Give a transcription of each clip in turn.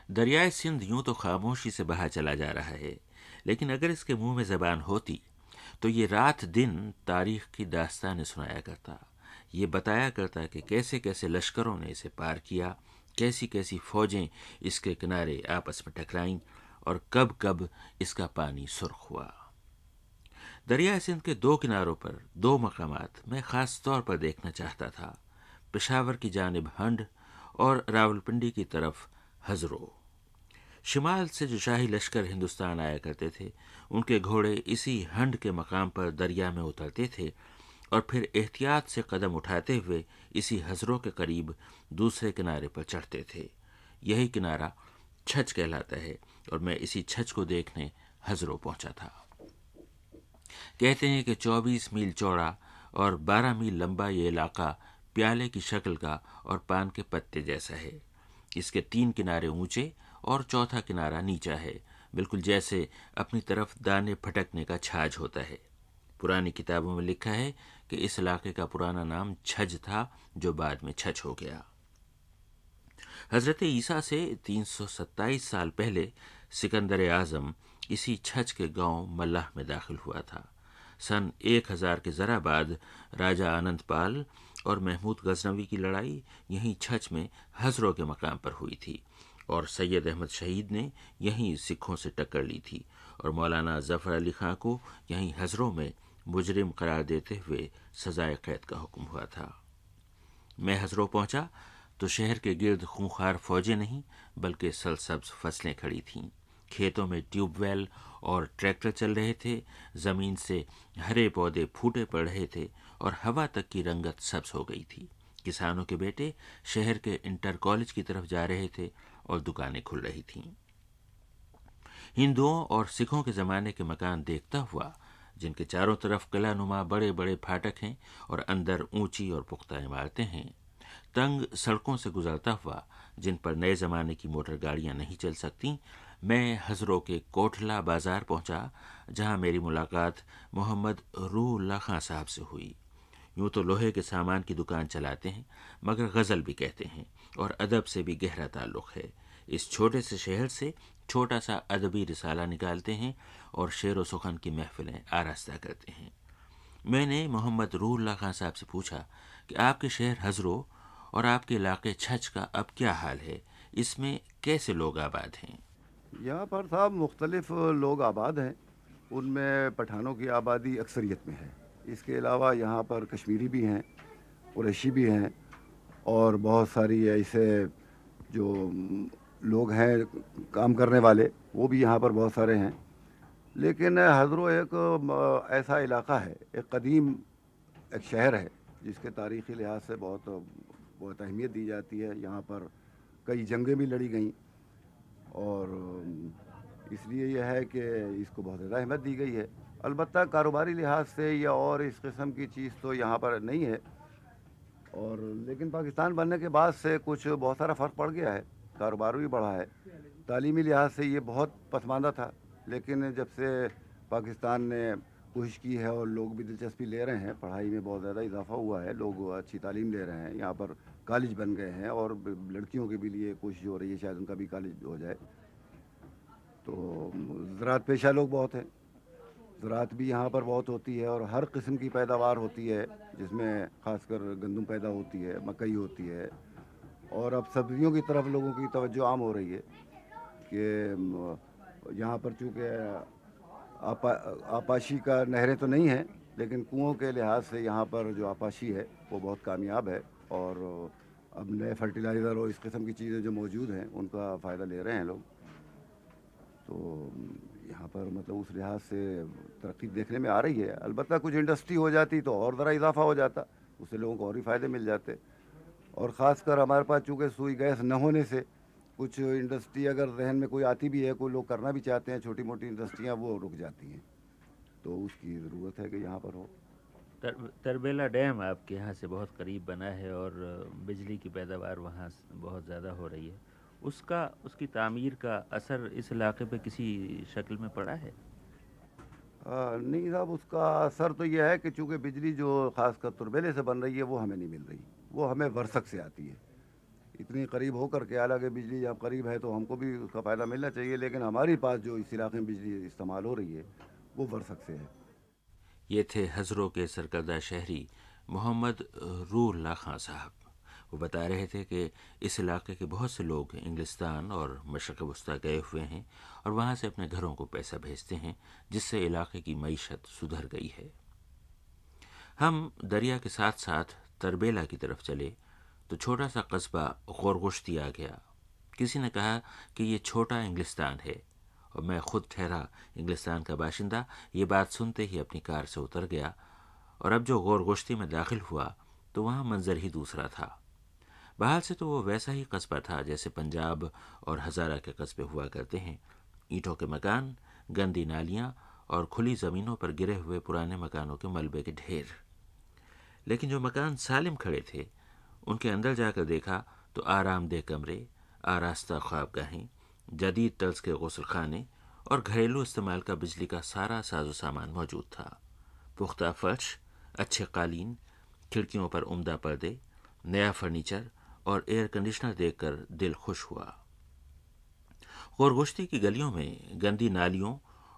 دریائے سندھ یوں تو خاموشی سے بہا چلا جا رہا ہے، لیکن اگر اس کے منہ میں زبان ہوتی تو یہ رات دن تاریخ کی داستانیں سنایا کرتا، یہ بتایا کرتا کہ کیسے کیسے لشکروں نے اسے پار کیا، کیسی کیسی فوجیں اس کے کنارے آپس میں ٹکرائیں اور کب کب اس کا پانی سرخ ہوا۔ دریائے سندھ کے دو کناروں پر دو مقامات میں خاص طور پر دیکھنا چاہتا تھا، پشاور کی جانب ہنڈ اور راولپنڈی کی طرف ہزرو۔ شمال سے جو شاہی لشکر ہندوستان آیا کرتے تھے، ان کے گھوڑے اسی ہنڈ کے مقام پر دریا میں اترتے تھے اور پھر احتیاط سے قدم اٹھاتے ہوئے اسی ہزروں کے قریب دوسرے کنارے پر چڑھتے تھے۔ یہی کنارہ چھچ کہلاتا ہے اور میں اسی چھچ کو دیکھنے ہزروں پہنچا تھا۔ کہتے ہیں کہ 24 میل چوڑا اور 12 میل لمبا یہ علاقہ پیالے کی شکل کا اور پان کے پتے جیسا ہے۔ اس کے 3 کنارے اونچے اور چوتھا کنارہ نیچا ہے، بالکل جیسے اپنی طرف دانے پھٹکنے کا چھاج ہوتا ہے۔ پرانی کتابوں میں لکھا ہے کہ اس علاقے کا پرانا نام چھج تھا، جو بعد میں چھچ ہو گیا۔ حضرت عیسیٰ سے 327 سال پہلے سکندر اعظم اسی چھچ کے گاؤں ملہ میں داخل ہوا تھا۔ سن 1000 کے ذرا بعد راجہ آنند پال اور محمود غزنوی کی لڑائی یہیں چھچ میں ہزروں کے مقام پر ہوئی تھی، اور سید احمد شہید نے یہیں سکھوں سے ٹکر لی تھی، اور مولانا ظفر علی خاں کو یہیں ہزروں میں مجرم قرار دیتے ہوئے سزائے قید کا حکم ہوا تھا۔ میں ہزروں پہنچا تو شہر کے گرد خونخوار فوجیں نہیں بلکہ سرسبز فصلیں کھڑی تھیں۔ کھیتوں میں ٹیوب ویل اور ٹریکٹر چل رہے تھے، زمین سے ہرے پودے پھوٹے پڑ رہے تھے اور ہوا تک کی رنگت سبز ہو گئی تھی۔ کسانوں کے بیٹے شہر کے انٹر کالج کی طرف جا رہے تھے اور دکانیں کھل رہی تھیں۔ ہندوؤں اور سکھوں کے زمانے کے مکان دیکھتا ہوا، جن کے چاروں طرف قلعہ نما بڑے بڑے پھاٹک ہیں اور اندر اونچی اور پختہ عمارتیں ہیں، تنگ سڑکوں سے گزرتا ہوا جن پر نئے زمانے کی موٹر گاڑیاں نہیں چل سکتیں، میں ہزروں کے کوٹھلا بازار پہنچا، جہاں میری ملاقات محمد روح اللہ خاں صاحب سے ہوئی۔ یوں تو لوہے کے سامان کی دکان چلاتے ہیں، مگر غزل بھی کہتے ہیں اور ادب سے بھی گہرا تعلق ہے۔ اس چھوٹے سے شہر سے چھوٹا سا ادبی رسالہ نکالتے ہیں اور شعر و سخن کی محفلیں آراستہ کرتے ہیں۔ میں نے محمد روح اللہ خاں صاحب سے پوچھا کہ آپ کے شہر ہزرو اور آپ کے علاقے چھچ کا اب کیا حال ہے، اس میں کیسے لوگ آباد ہیں؟ یہاں پر صاحب مختلف لوگ آباد ہیں، ان میں پٹھانوں کی آبادی اکثریت میں ہے۔ اس کے علاوہ یہاں پر کشمیری بھی ہیں، قریشی بھی ہیں، اور بہت ساری ایسے جو لوگ ہیں کام کرنے والے، وہ بھی یہاں پر بہت سارے ہیں۔ لیکن ہزرو ایک ایسا علاقہ ہے، ایک قدیم ایک شہر ہے جس کے تاریخی لحاظ سے بہت اہمیت دی جاتی ہے۔ یہاں پر کئی جنگیں بھی لڑی گئیں، اور اس لیے یہ ہے کہ اس کو بہت زیادہ اہمیت دی گئی ہے۔ البتہ کاروباری لحاظ سے یا اور اس قسم کی چیز تو یہاں پر نہیں ہے، اور لیکن پاکستان بننے کے بعد سے کچھ بہت سارا فرق پڑ گیا ہے، کاروبار بھی بڑھا ہے۔ تعلیمی لحاظ سے یہ بہت پسماندہ تھا، لیکن جب سے پاکستان نے کوشش کی ہے اور لوگ بھی دلچسپی لے رہے ہیں، پڑھائی میں بہت زیادہ اضافہ ہوا ہے، لوگ اچھی تعلیم لے رہے ہیں، یہاں پر کالج بن گئے ہیں، اور لڑکیوں کے بھی لیے کوشش ہو رہی ہے شاید ان کا بھی کالج ہو جائے۔ تو زراعت پیشہ لوگ بہت ہیں، زراعت بھی یہاں پر بہت ہوتی ہے، اور ہر قسم کی پیداوار ہوتی ہے، جس میں خاص کر گندم پیدا ہوتی ہے، مکئی ہوتی ہے، اور اب سبزیوں کی طرف لوگوں کی توجہ عام ہو رہی ہے کہ یہاں پر چونکہ آپاشی کا نہریں تو نہیں ہیں، لیکن کنوؤں کے لحاظ سے یہاں پر جو آپاشی ہے وہ بہت کامیاب ہے، اور اب نئے فرٹیلائزر اور اس قسم کی چیزیں جو موجود ہیں ان کا فائدہ لے رہے ہیں لوگ۔ تو یہاں پر مطلب اس لحاظ سے ترقی دیکھنے میں آ رہی ہے۔ البتہ کچھ انڈسٹری ہو جاتی تو اور ذرا اضافہ ہو جاتا، اس سے لوگوں کو اور بھی فائدے مل جاتے، اور خاص کر ہمارے پاس چونکہ سوئی گیس نہ ہونے سے کچھ انڈسٹری اگر ذہن میں کوئی آتی بھی ہے، کوئی لوگ کرنا بھی چاہتے ہیں چھوٹی موٹی انڈسٹریاں، وہ رک جاتی ہیں، تو اس کی ضرورت ہے کہ یہاں پر ہو۔ تربیلا ڈیم آپ کے یہاں سے بہت قریب بنا ہے اور بجلی کی پیداوار وہاں بہت زیادہ ہو رہی ہے، اس کی تعمیر کا اثر اس علاقے پہ کسی شکل میں پڑا ہے؟ نہیں صاحب، اس کا اثر تو یہ ہے کہ چونکہ بجلی جو خاص کر تربیلے سے بن رہی ہے وہ ہمیں نہیں مل رہی، وہ ہمیں ورسک سے آتی ہے، اتنی قریب ہو کر کے حالانکہ بجلی جب قریب ہے تو ہم کو بھی اس کا فائدہ ملنا چاہیے، لیکن ہمارے پاس جو اس علاقے میں بجلی استعمال ہو رہی ہے وہ ورثک سے ہے۔ یہ تھے ہزروں کے سرکردہ شہری محمد روح اللہ خان صاحب۔ وہ بتا رہے تھے کہ اس علاقے کے بہت سے لوگ انگلستان اور مشرق وسطیٰ گئے ہوئے ہیں اور وہاں سے اپنے گھروں کو پیسہ بھیجتے ہیں، جس سے علاقے کی معیشت سدھر گئی ہے۔ ہم دریا کے ساتھ ساتھ تربیلا کی طرف چلے تو چھوٹا سا قصبہ غورگشتی آ گیا۔ کسی نے کہا کہ یہ چھوٹا انگلستان ہے، اور میں خود ٹھہرا انگلستان کا باشندہ یہ بات سنتے ہی اپنی کار سے اتر گیا، اور اب جو غورگشتی میں داخل ہوا تو وہاں منظر ہی دوسرا تھا۔ بحال سے تو وہ ویسا ہی قصبہ تھا جیسے پنجاب اور ہزارہ کے قصبے ہوا کرتے ہیں، اینٹوں کے مکان، گندی نالیاں اور کھلی زمینوں پر گرے ہوئے پرانے مکانوں کے ملبے کے ڈھیر۔ لیکن جو مکان سالم کھڑے تھے ان کے اندر جا کر دیکھا تو آرام دہ کمرے، آراستہ خوابگاہیں، جدید طرز کے غسل خانے اور گھریلو استعمال کا بجلی کا سارا ساز و سامان موجود تھا۔ پختہ فرش، اچھے قالین، کھڑکیوں پر عمدہ پردے، نیا فرنیچر اور ایئر کنڈیشنر دیکھ کر دل خوش ہوا۔ غورگشتی کی گلیوں میں گندی نالیوں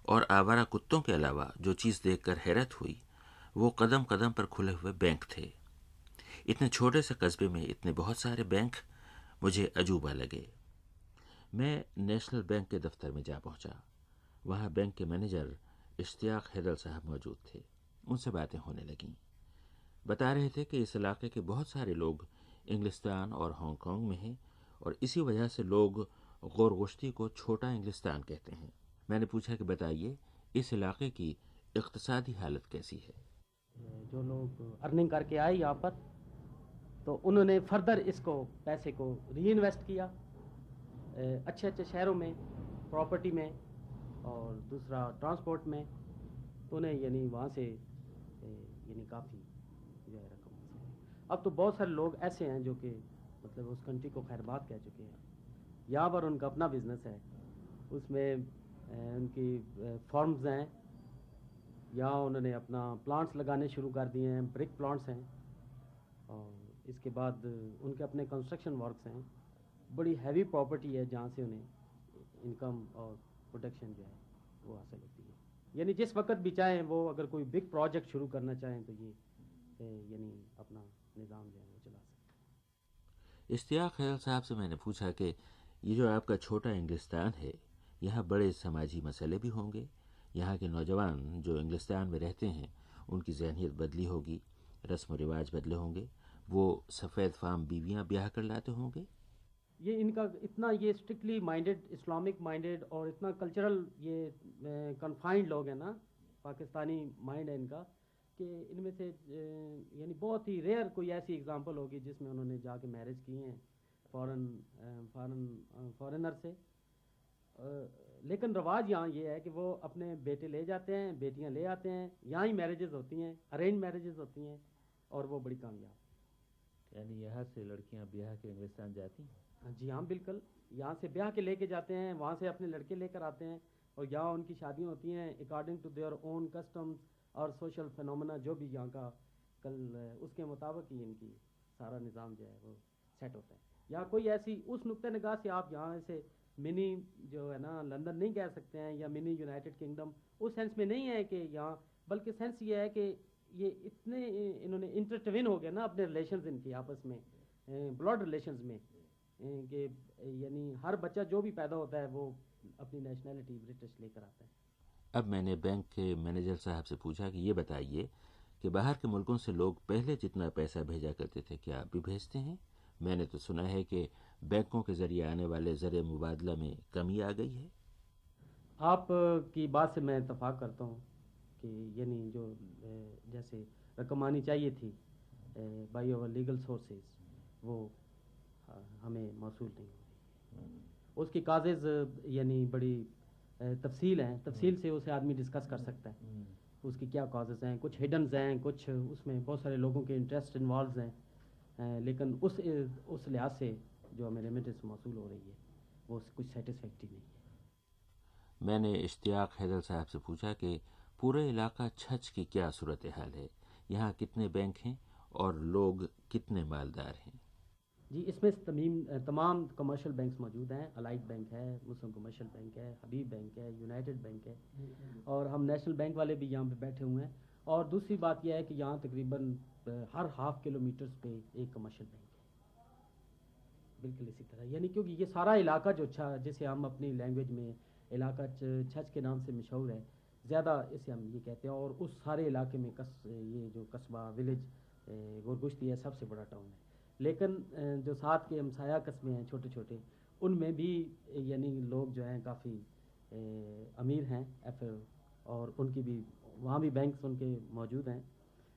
اور آوارہ کتوں کے علاوہ جو چیز دیکھ کر حیرت ہوئی وہ قدم قدم پر کھلے ہوئے بینک تھے۔ اتنے چھوٹے سے قصبے میں اتنے بہت سارے بینک مجھے عجوبہ لگے۔ میں نیشنل بینک کے دفتر میں جا پہنچا۔ وہاں بینک کے مینیجر اشتیاق حیدر صاحب موجود تھے۔ ان سے باتیں ہونے لگیں۔ بتا رہے تھے کہ اس علاقے کے بہت سارے لوگ انگلستان اور ہانگ کانگ میں ہیں اور اسی وجہ سے لوگ غورگشتی کو چھوٹا انگلستان کہتے ہیں۔ میں نے پوچھا کہ بتائیے اس علاقے کی اقتصادی حالت کیسی ہے؟ جو لوگ ارننگ کر کے آئے یہاں پر تو انہوں نے فردر اس کو پیسے کو ری انویسٹ کیا اچھے اچھے شہروں میں، پراپرٹی میں اور دوسرا ٹرانسپورٹ میں، تو انہیں یعنی وہاں سے یعنی کافی جو ہے رقم حاصل ہے۔ اب تو بہت سارے لوگ ایسے ہیں جو کہ مطلب اس کنٹری کو خیر بات کہہ چکے ہیں۔ یہاں پر ان کا اپنا بزنس ہے، اس میں ان کی فارمز ہیں، یہاں انہوں نے اپنا پلانٹس لگانے شروع کر دیے ہیں، برک پلانٹس ہیں، اور اس کے بعد ان کے اپنے کنسٹرکشن ورکس ہیں۔ بڑی ہیوی پراپرٹی ہے جہاں سے انہیں انکم اور پروڈکشن جو ہے وہ حاصل ہوتی ہے۔ یعنی جس وقت بھی چاہیں وہ اگر کوئی بگ پروجیکٹ شروع کرنا چاہیں تو یہ یعنی اپنا نظام جو ہے وہ چلا سکتے ہیں۔ اشتیاق حیدر صاحب سے میں نے پوچھا کہ یہ جو آپ کا چھوٹا انگلستان ہے، یہاں بڑے سماجی مسئلے بھی ہوں گے، یہاں کے نوجوان جو انگلستان میں رہتے ہیں ان کی ذہنیت بدلی ہوگی، رسم و رواج بدلے ہوں گے، وہ سفید فام بیویاں بیاہ کر لاتے ہوں گے۔ یہ ان کا اتنا یہ اسٹرکٹلی مائنڈیڈ، اسلامک مائنڈیڈ اور اتنا کلچرل یہ کنفائنڈ لوگ ہیں نا، پاکستانی مائنڈ ہے ان کا، کہ ان میں سے یعنی بہت ہی ریئر کوئی ایسی اگزامپل ہوگی جس میں انہوں نے جا کے میرج کی ہیں فارنر سے۔ لیکن رواج یہاں یہ ہے کہ وہ اپنے بیٹے لے جاتے ہیں، بیٹیاں لے آتے ہیں، یہاں ہی میرجز ہوتی ہیں، ارینج میرجز ہوتی ہیں، اور وہ بڑی کامیاب۔ یعنی یہاں سے لڑکیاں بیاہ کے انگلستان جاتی ہیں؟ جی ہاں بالکل، یہاں سے بیاہ کے لے کے جاتے ہیں، وہاں سے اپنے لڑکے لے کر آتے ہیں، اور یہاں ان کی شادیاں ہوتی ہیں according to their own customs اور سوشل فینومینا، جو بھی یہاں کا کل اس کے مطابق ہی ان کی سارا نظام جو ہے وہ سیٹ ہوتا ہے۔ یہاں کوئی ایسی اس نقطۂ نگاہ سے آپ یہاں سے منی جو ہے نا لندن نہیں کہہ سکتے ہیں یا منی یونائٹڈ کنگڈم اس سینس میں نہیں ہے کہ یہاں، بلکہ سینس یہ ہے کہ یہ اتنے انہوں نے انٹرٹوین ہو گیا نا اپنے ریلیشنز ان کی آپس میں، بلڈ ریلیشنز میں، کہ یعنی ہر بچہ جو بھی پیدا ہوتا ہے وہ اپنی نیشنلٹی برٹش لے کر آتا ہے۔ اب میں نے بینک کے مینیجر صاحب سے پوچھا کہ یہ بتائیے کہ باہر کے ملکوں سے لوگ پہلے جتنا پیسہ بھیجا کرتے تھے کیا اب بھی بھیجتے ہیں؟ میں نے تو سنا ہے کہ بینکوں کے ذریعے آنے والے زر مبادلہ میں کمی آ گئی ہے۔ آپ کی بات سے میں اتفاق کرتا ہوں کہ یعنی جو جیسے رقم آنی چاہیے تھی بائی اوور لیگل سورسز وہ ہمیں موصول نہیں ہو رہی۔ اس کی کازز یعنی بڑی تفصیل ہیں، تفصیل سے اسے آدمی ڈسکس کر سکتا ہے اس کی کیا کازز ہیں، کچھ ہڈنز ہیں، کچھ اس میں بہت سارے لوگوں کے انٹرسٹ انوالوز ہیں، لیکن اس لحاظ سے جو ہمیں ریمیٹنس موصول ہو رہی ہے وہ کچھ سیٹسفیکٹری نہیں ہے۔ میں نے اشتیاق حیدر صاحب سے پوچھا کہ پورے علاقہ چھچ کی کیا صورتحال ہے، یہاں کتنے بینک ہیں اور لوگ کتنے مالدار ہیں؟ جی اس میں تمام کمرشل بینکس موجود ہیں. الائٹ بینک ہے, مسلم کمرشل بینک ہے, حبیب بینک ہے, یونائٹڈ بینک ہے, اور ہم نیشنل بینک والے بھی یہاں پہ بیٹھے ہوئے ہیں. اور دوسری بات یہ ہے کہ یہاں تقریباً ہر ہاف کلو میٹرز پہ ایک کمرشل بینک ہے. بالکل اسی طرح, یعنی کیونکہ یہ سارا علاقہ جو جسے ہم اپنی لینگویج میں علاقہ چھچ کے نام سے مشہور ہے, زیادہ اسے ہم یہ کہتے ہیں. اور اس سارے علاقے میں یہ جو قصبہ ولیج گورگشتی ہے سب سے بڑا ٹاؤن ہے. لیکن جو ساتھ کے ہمسایہ قصبے ہیں چھوٹے چھوٹے, ان میں بھی یعنی لوگ جو ہیں کافی امیر ہیں, اور ان کی بھی وہاں بھی بینکس ان کے موجود ہیں,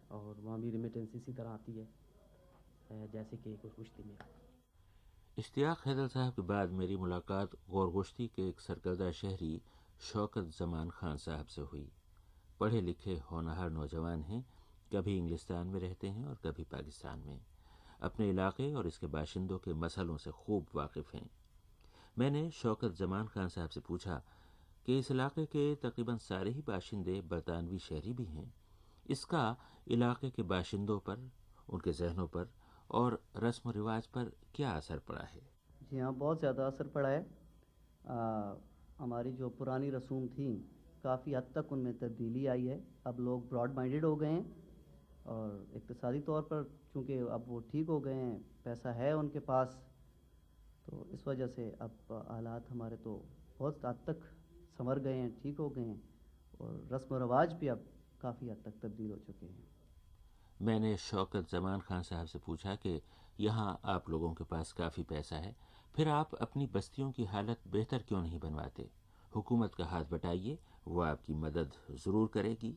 اور وہاں بھی ریمیٹنس اسی طرح آتی ہے جیسے کہ گورگشتی میں. اشتیاق حیدر صاحب کے بعد میری ملاقات گورگشتی کے ایک سرکردہ شہری شوکت زمان خان صاحب سے ہوئی. پڑھے لکھے ہونہار نوجوان ہیں, کبھی انگلستان میں رہتے ہیں اور کبھی پاکستان میں. اپنے علاقے اور اس کے باشندوں کے مسئلوں سے خوب واقف ہیں. میں نے شوکت زمان خان صاحب سے پوچھا کہ اس علاقے کے تقریباً سارے ہی باشندے برطانوی شہری بھی ہیں. اس کا علاقے کے باشندوں پر, ان کے ذہنوں پر اور رسم و رواج پر کیا اثر پڑا ہے؟ جی ہاں, بہت زیادہ اثر پڑا ہے. ہماری جو پرانی رسوم تھیں کافی حد تک ان میں تبدیلی آئی ہے. اب لوگ براڈ مائنڈیڈ ہو گئے ہیں, اور اقتصادی طور پر چونکہ اب وہ ٹھیک ہو گئے ہیں, پیسہ ہے ان کے پاس, تو اس وجہ سے اب حالات ہمارے تو بہت حد تک سنور گئے ہیں, ٹھیک ہو گئے ہیں, اور رسم و رواج بھی اب کافی حد تک تبدیل ہو چکے ہیں. میں نے شوکت زمان خان صاحب سے پوچھا کہ یہاں آپ لوگوں کے پاس کافی پیسہ ہے, پھر آپ اپنی بستیوں کی حالت بہتر کیوں نہیں بنواتے؟ حکومت کا ہاتھ بٹائیے, وہ آپ کی مدد ضرور کرے گی.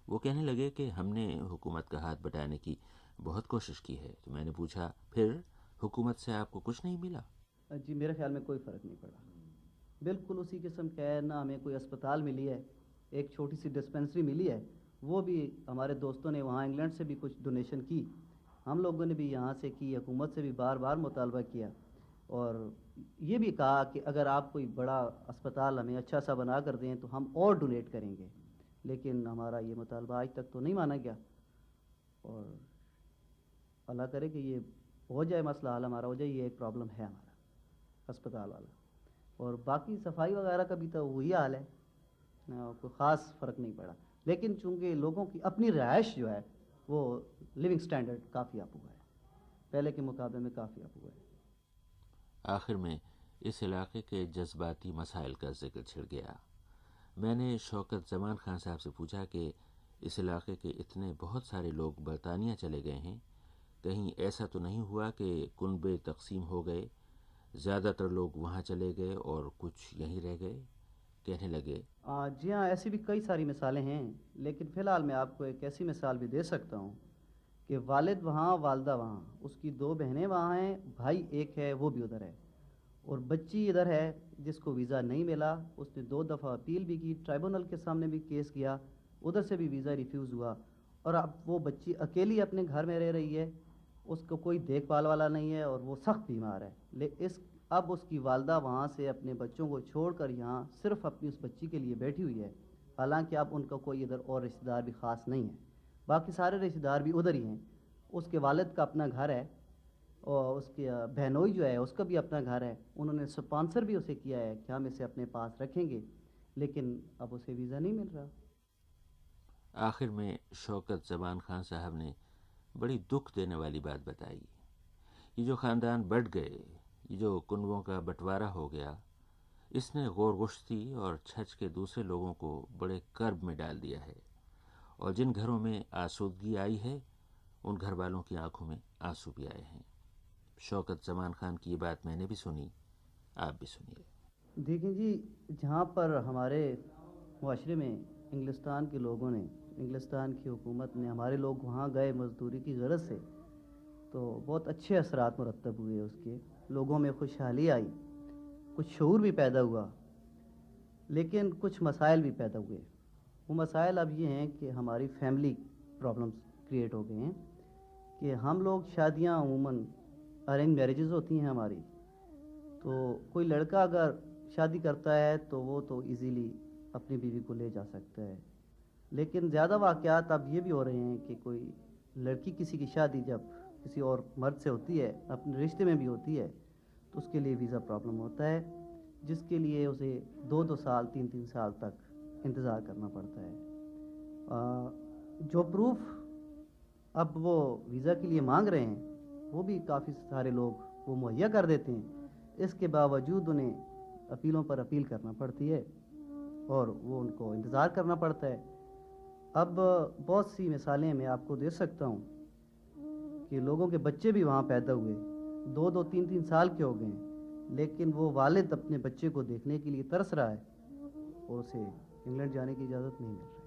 وہ کہنے لگے کہ ہم نے حکومت کا ہاتھ بٹانے کی بہت کوشش کی ہے. تو میں نے پوچھا, پھر حکومت سے آپ کو کچھ نہیں ملا؟ جی میرے خیال میں کوئی فرق نہیں پڑا, بالکل اسی قسم کا ہے. نہ ہمیں کوئی اسپتال ملی ہے, ایک چھوٹی سی ڈسپنسری ملی ہے, وہ بھی ہمارے دوستوں نے وہاں انگلینڈ سے بھی کچھ ڈونیشن کی, ہم لوگوں نے بھی یہاں سے کی, حکومت سے بھی بار بار مطالبہ کیا, اور یہ بھی کہا کہ اگر آپ کوئی بڑا اسپتال ہمیں اچھا سا بنا کر دیں تو ہم اور ڈونیٹ کریں گے. لیکن ہمارا یہ مطالبہ آج تک تو نہیں مانا گیا, اور اللہ کرے کہ یہ ہو جائے, مسئلہ حل ہمارا ہو جائے. یہ ایک پرابلم ہے ہمارا اسپتال والا, اور باقی صفائی وغیرہ کا بھی تو وہی حال ہے, کوئی خاص فرق نہیں پڑا. لیکن چونکہ لوگوں کی اپنی رہائش جو ہے وہ لیونگ سٹینڈرڈ کافی اپ ہوا ہے, پہلے کے مقابلے میں کافی اپ ہوا ہے. آخر میں اس علاقے کے جذباتی مسائل کا ذکر چھڑ گیا. میں نے شوکت زمان خان صاحب سے پوچھا کہ اس علاقے کے اتنے بہت سارے لوگ برطانیہ چلے گئے ہیں, کہیں ایسا تو نہیں ہوا کہ کنبے تقسیم ہو گئے, زیادہ تر لوگ وہاں چلے گئے اور کچھ یہیں رہ گئے؟ کہنے لگے, جی ہاں, ایسی بھی کئی ساری مثالیں ہیں, لیکن فی الحال میں آپ کو ایک ایسی مثال بھی دے سکتا ہوں کہ والد وہاں, والدہ وہاں, اس کی 2 بہنیں وہاں ہیں, بھائی ایک ہے وہ بھی ادھر ہے, اور بچی ادھر ہے جس کو ویزا نہیں ملا. اس نے 2 دفعہ اپیل بھی کی, ٹرائبونل کے سامنے بھی کیس کیا, ادھر سے بھی ویزا ریفیوز ہوا, اور اب وہ بچی اکیلی اپنے گھر میں رہ رہی ہے, اس کو کوئی دیکھ بھال والا نہیں ہے, اور وہ سخت بیمار ہے. اب اس کی والدہ وہاں سے اپنے بچوں کو چھوڑ کر یہاں صرف اپنی اس بچی کے لیے بیٹھی ہوئی ہے, حالانکہ اب ان کا کوئی ادھر اور رشتہ دار بھی خاص نہیں ہے, باقی سارے رشتہ دار بھی ادھر ہی ہیں. اس کے والد کا اپنا گھر ہے, اور اس کی بہنوئی جو ہے اس کا بھی اپنا گھر ہے. انہوں نے سپانسر بھی اسے کیا ہے کہ ہم اسے اپنے پاس رکھیں گے, لیکن اب اسے ویزا نہیں مل رہا. آخر میں شوکت زمان خان صاحب نے بڑی دکھ دینے والی بات بتائی. یہ جو خاندان بٹ گئے, یہ جو کنبوں کا بٹوارہ ہو گیا, اس نے گورگشتی اور چھچ کے دوسرے لوگوں کو بڑے کرب میں ڈال دیا ہے, اور جن گھروں میں آسودگی آئی ہے ان گھر والوں کی آنکھوں میں آنسو بھی آئے ہیں. شوکت زمان خان کی یہ بات میں نے بھی سنی, آپ بھی سنیے. دیکھیں جی, جہاں پر ہمارے معاشرے میں انگلستان کے لوگوں نے, انگلستان کی حکومت نے, ہمارے لوگ وہاں گئے مزدوری کی غرض سے, تو بہت اچھے اثرات مرتب ہوئے اس کے. لوگوں میں خوشحالی آئی, کچھ شعور بھی پیدا ہوا, لیکن کچھ مسائل بھی پیدا ہوئے. وہ مسائل اب یہ ہیں کہ ہماری فیملی پرابلمس کریٹ ہو گئے ہیں, کہ ہم لوگ شادیاں عموماً ارینج میرجز ہوتی ہیں ہماری, تو کوئی لڑکا اگر شادی کرتا ہے تو وہ تو ایزیلی اپنی بیوی کو لے جا سکتا ہے, لیکن زیادہ واقعات اب یہ بھی ہو رہے ہیں کہ کوئی لڑکی کسی کی شادی جب کسی اور مرد سے ہوتی ہے، اپنے رشتے میں بھی ہوتی ہے، تو اس کے لیے ویزا پرابلم ہوتا ہے، جس کے لیے اسے 2 سال 3 سال تک انتظار کرنا پڑتا ہے۔ جو پروف اب وہ ویزا کے لیے مانگ رہے ہیں وہ بھی کافی سارے لوگ وہ مہیا کر دیتے ہیں، اس کے باوجود انہیں اپیلوں پر اپیل کرنا پڑتی ہے اور وہ ان کو انتظار کرنا پڑتا ہے۔ اب بہت سی مثالیں میں آپ کو دے سکتا ہوں کہ لوگوں کے بچے بھی وہاں پیدا ہوئے، 2 3 سال کے ہو گئے ہیں، لیکن وہ والد اپنے بچے کو دیکھنے کے لیے ترس رہا ہے اور اسے انگلینڈ جانے کی اجازت نہیں مل رہی۔